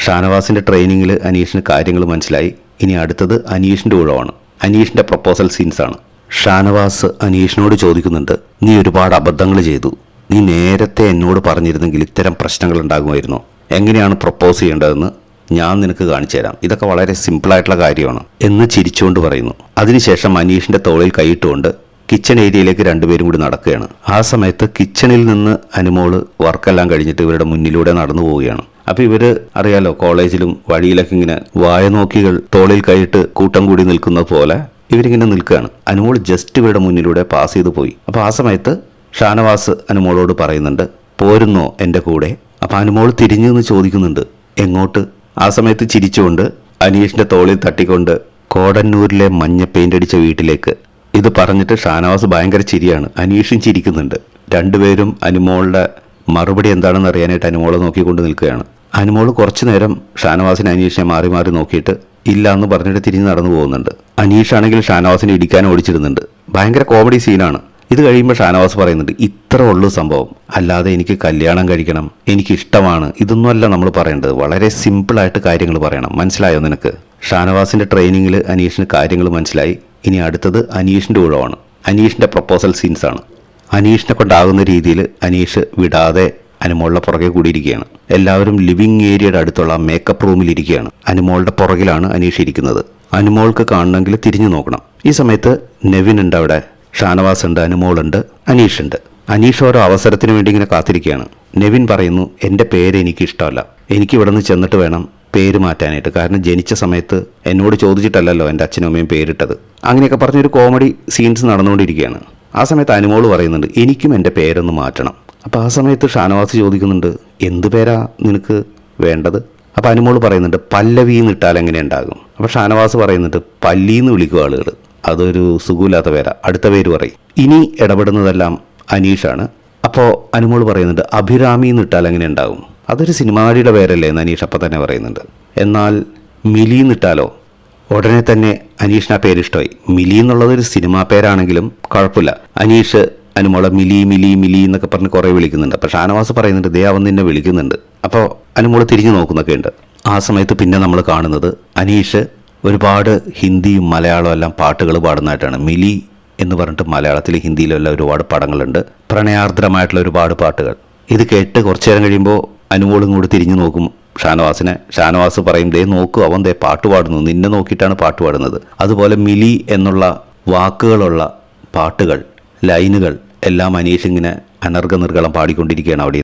ഷാനവാസിന്റെ ട്രെയിനിങ്ങിൽ അനീഷിന് കാര്യങ്ങൾ മനസ്സിലായി. ഇനി അടുത്തത് അനീഷിന്റെ ഊഴമാണ്. അനീഷിന്റെ പ്രപ്പോസൽ സീൻസ് ആണ്. ഷാനവാസ് അനീഷിനോട് ചോദിക്കുന്നുണ്ട്, നീ ഒരുപാട് അബദ്ധങ്ങൾ ചെയ്തു. നീ നേരത്തെ എന്നോട് പറഞ്ഞിരുന്നെങ്കിൽ ഇത്തരം പ്രശ്നങ്ങൾ ഉണ്ടാകുമായിരുന്നോ? എങ്ങനെയാണ് പ്രപ്പോസ് ചെയ്യേണ്ടതെന്ന് ഞാൻ നിനക്ക് കാണിച്ചു തരാം. ഇതൊക്കെ വളരെ സിമ്പിളായിട്ടുള്ള കാര്യമാണ് എന്ന് ചിരിച്ചുകൊണ്ട് പറയുന്നു. അതിനുശേഷം അനീഷിന്റെ തോളിൽ കൈയിട്ടുകൊണ്ട് കിച്ചൺ ഏരിയയിലേക്ക് രണ്ടുപേരും കൂടി നടക്കുകയാണ്. ആ സമയത്ത് കിച്ചണിൽ നിന്ന് അനുമോള് വർക്കെല്ലാം കഴിഞ്ഞിട്ട് ഇവരുടെ മുന്നിലൂടെ നടന്നു പോവുകയാണ്. അപ്പൊ ഇവര് അറിയാലോ, കോളേജിലും വഴിയിലൊക്കെ ഇങ്ങനെ വായനോക്കികൾ തോളിൽ കൈയിട്ട് കൂട്ടം കൂടി നിൽക്കുന്നത് പോലെ ഇവരിങ്ങനെ നിൽക്കുകയാണ്. അനുമോൾ ജസ്റ്റ് ഇവരുടെ മുന്നിലൂടെ പാസ് ചെയ്തു പോയി. അപ്പൊ ആ സമയത്ത് ഷാനവാസ് അനുമോളോട് പറയുന്നുണ്ട്, പോരുന്നോ എൻ്റെ കൂടെ? അപ്പൊ അനുമോൾ തിരിഞ്ഞു നിന്ന് ചോദിക്കുന്നുണ്ട്, എങ്ങോട്ട്? ആ സമയത്ത് ചിരിച്ചുകൊണ്ട് അനീഷിന്റെ തോളിൽ തട്ടിക്കൊണ്ട് കോടന്നൂരിലെ മഞ്ഞ പെയിന്റ് അടിച്ച വീട്ടിലേക്ക്. ഇത് പറഞ്ഞിട്ട് ഷാനവാസ് ഭയങ്കര ചിരിയാണ്, അനീഷും ചിരിക്കുന്നുണ്ട്. രണ്ടുപേരും അനുമോളുടെ മറുപടി എന്താണെന്ന് അറിയാനായിട്ട് അനുമോളെ നോക്കിക്കൊണ്ട് നിൽക്കുകയാണ്. അനുമോൾ കുറച്ചു നേരം ഷാനവാസിനെ അനീഷിനെ മാറി മാറി നോക്കിയിട്ട് ഇല്ല എന്ന് പറഞ്ഞിട്ട് തിരിഞ്ഞ് നടന്നു പോകുന്നുണ്ട്. അനീഷാണെങ്കിൽ ഷാനവാസിനെ ഇടിക്കാൻ ഓടിച്ചിരുന്നുണ്ട്. ഭയങ്കര കോമഡി സീനാണ്. ഇത് കഴിയുമ്പോൾ ഷാനവാസ് പറയുന്നുണ്ട്, ഇത്ര ഉള്ളു സംഭവം, അല്ലാതെ എനിക്ക് കല്യാണം കഴിക്കണം, എനിക്ക് ഇഷ്ടമാണ്, ഇതൊന്നുമല്ല നമ്മൾ പറയേണ്ടത്. വളരെ സിമ്പിളായിട്ട് കാര്യങ്ങൾ പറയണം. മനസ്സിലായോ നിനക്ക്? ഷാനവാസിന്റെ ട്രെയിനിങ്ങിൽ അനീഷിന് കാര്യങ്ങൾ മനസ്സിലായി. ഇനി അടുത്തത് അനീഷിന്റെ ഊഴമാണ്. അനീഷിന്റെ പ്രപ്പോസൽ സീൻസ് ആണ്. അനീഷിനെ കൊണ്ടാകുന്ന രീതിയിൽ അനീഷ് വിടാതെ അനുമോളുടെ പുറകെ കൂടിയിരിക്കുകയാണ്. എല്ലാവരും ലിവിംഗ് ഏരിയയുടെ അടുത്തുള്ള മേക്കപ്പ് റൂമിൽ ഇരിക്കുകയാണ്. അനുമോളുടെ പുറകിലാണ് അനീഷ് ഇരിക്കുന്നത്. അനുമോൾക്ക് കാണണമെങ്കിൽ തിരിഞ്ഞു നോക്കണം. ഈ സമയത്ത് നെവിൻ ഉണ്ട് അവിടെ, ഷാനവാസ് ഉണ്ട്, അനുമോളുണ്ട്, അനീഷുണ്ട്. അനീഷ് ഓരോ അവസരത്തിന് വേണ്ടി ഇങ്ങനെ കാത്തിരിക്കുകയാണ്. നെവിൻ പറയുന്നു, എൻ്റെ പേര് എനിക്ക് ഇഷ്ടമല്ല, എനിക്ക് ഇവിടെ നിന്ന് ചെന്നിട്ട് വേണം പേര് മാറ്റാനായിട്ട്. കാരണം ജനിച്ച സമയത്ത് എന്നോട് ചോദിച്ചിട്ടല്ലല്ലോ എൻ്റെ അച്ഛനും അമ്മയും പേരിട്ടത്. അങ്ങനെയൊക്കെ പറഞ്ഞൊരു കോമഡി സീൻസ് നടന്നുകൊണ്ടിരിക്കുകയാണ്. ആ സമയത്ത് അനുമോൾ പറയുന്നുണ്ട്, എനിക്കും എൻ്റെ പേരൊന്ന് മാറ്റണം. അപ്പോൾ ആ സമയത്ത് ഷാനവാസ് ചോദിക്കുന്നുണ്ട്, എന്ത് പേരാ നിനക്ക് വേണ്ടത്? അപ്പോൾ അനുമോൾ പറയുന്നുണ്ട്, പല്ലവി എന്ന് ഇട്ടാൽ എങ്ങനെ ഉണ്ടാകും? അപ്പോൾ ഷാനവാസ് പറയുന്നുണ്ട്, പല്ലീന്ന് വിളിക്കും ആളുകൾ, അതൊരു സുഖമില്ലാത്ത പേരാ, അടുത്ത പേര് പറയും. ഇനി ഇടപെടുന്നതെല്ലാം അനീഷാണ്. അപ്പോൾ അനുമോൾ പറയുന്നുണ്ട്, അഭിരാമി എന്ന് ഇട്ടാൽ എങ്ങനെ ഉണ്ടാകും? അതൊരു സിനിമാ നടിയുടെ പേരല്ലേ എന്ന് അനീഷ് അപ്പം തന്നെ പറയുന്നുണ്ട്. എന്നാൽ മിലി എന്നിട്ടാലോ? ഉടനെ തന്നെ അനീഷിന് ആ പേര് ഇഷ്ടമായി. മിലി എന്നുള്ളതൊരു സിനിമാ പേരാണെങ്കിലും കുഴപ്പമില്ല. അനീഷ് അനുമോളെ മിലി മിലി മിലി എന്നൊക്കെ പറഞ്ഞ് കുറേ വിളിക്കുന്നുണ്ട്. അപ്പോൾ ഷാനവാസ് പറയുന്നുണ്ട്, ദേ അവൻ നിന്നെ വിളിക്കുന്നുണ്ട്. അപ്പോൾ അനുമോൾ തിരിഞ്ഞു നോക്കുന്നൊക്കെ ഉണ്ട്. ആ സമയത്ത് പിന്നെ നമ്മൾ കാണുന്നത് അനീഷ് ഒരുപാട് ഹിന്ദിയും മലയാളവും എല്ലാം പാട്ടുകൾ പാടുന്നതായിട്ടാണ്. മിലി എന്ന് പറഞ്ഞിട്ട് മലയാളത്തിലും ഹിന്ദിയിലും എല്ലാം ഒരുപാട് പടങ്ങളുണ്ട്, പ്രണയാർദ്രമായിട്ടുള്ള ഒരുപാട് പാട്ടുകൾ. ഇത് കേട്ട് കുറച്ചു നേരം കഴിയുമ്പോൾ അനുമോളും കൂടി തിരിഞ്ഞു നോക്കും ഷാനവാസിനെ. ഷാനവാസ് പറയും, ദേ നോക്കൂ, അവൻ ദേ പാട്ട് പാടുന്നു, നിന്നെ നോക്കിയിട്ടാണ് പാട്ട് പാടുന്നത്. അതുപോലെ മിലി എന്നുള്ള വാക്കുകളുള്ള പാട്ടുകൾ, ലൈനുകൾ എല്ലാം അനീഷ് ഇങ്ങനെ അനർഘ നിർഗളം പാടിക്കൊണ്ടിരിക്കുകയാണ് അവിടെ.